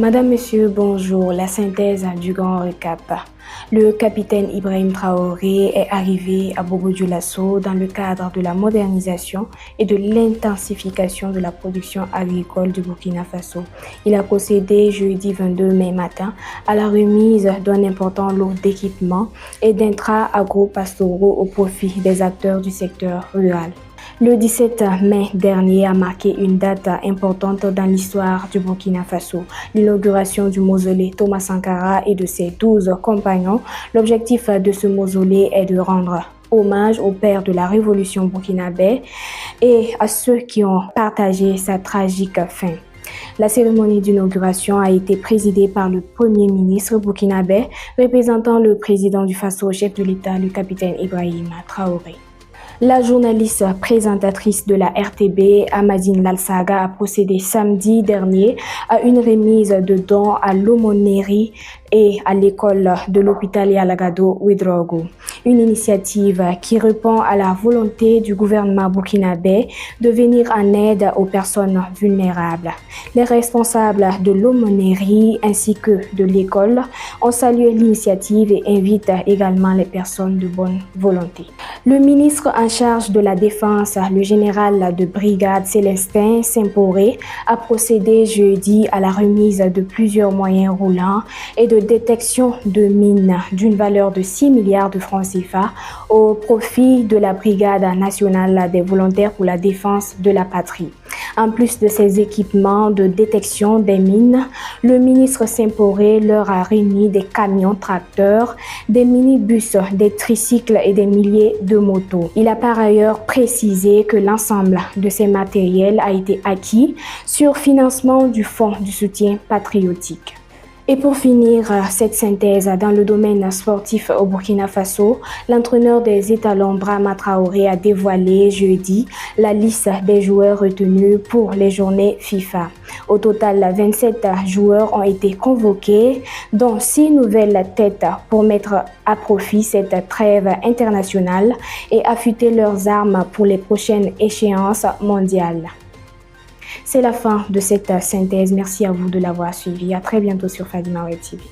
Madame, Monsieur, bonjour. La synthèse du grand récap. Le capitaine Ibrahim Traoré est arrivé à Bobo-Dioulasso dans le cadre de la modernisation et de l'intensification de la production agricole du Burkina Faso. Il a procédé jeudi 22 mai matin à la remise d'un important lot d'équipements et d'intrants agro-pastoraux au profit des acteurs du secteur rural. Le 17 mai dernier a marqué une date importante dans l'histoire du Burkina Faso, l'inauguration du mausolée Thomas Sankara et de ses 12 compagnons. L'objectif de ce mausolée est de rendre hommage aux pères de la révolution burkinabé et à ceux qui ont partagé sa tragique fin. La cérémonie d'inauguration a été présidée par le Premier ministre burkinabé, représentant le président du Faso, chef de l'État, le capitaine Ibrahim Traoré. La journaliste présentatrice de la RTB, Amadine Lalsaga, a procédé samedi dernier à une remise de dons à l'aumônerie et à l'école de l'hôpital Yalagado Ouedraogo. Une initiative qui répond à la volonté du gouvernement burkinabé de venir en aide aux personnes vulnérables. Les responsables de l'aumônerie ainsi que de l'école ont salué l'initiative et invitent également les personnes de bonne volonté. Le ministre en charge de la Défense, le général de brigade Célestin Simporé, a procédé jeudi à la remise de plusieurs moyens roulants et de détection de mines d'une valeur de 6 milliards de francs CFA au profit de la Brigade nationale des volontaires pour la défense de la patrie. En plus de ces équipements de détection des mines, le ministre Simporé leur a remis des camions tracteurs, des minibus, des tricycles et des milliers de motos. Il a par ailleurs précisé que l'ensemble de ces matériels a été acquis sur financement du Fonds du soutien patriotique. Et pour finir cette synthèse dans le domaine sportif au Burkina Faso, l'entraîneur des étalons Brahma Traoré a dévoilé jeudi la liste des joueurs retenus pour les journées FIFA. Au total, 27 joueurs ont été convoqués, dont 6 nouvelles têtes pour mettre à profit cette trêve internationale et affûter leurs armes pour les prochaines échéances mondiales. C'est la fin de cette synthèse. Merci à vous de l'avoir suivi. À très bientôt sur Fadima Web TV.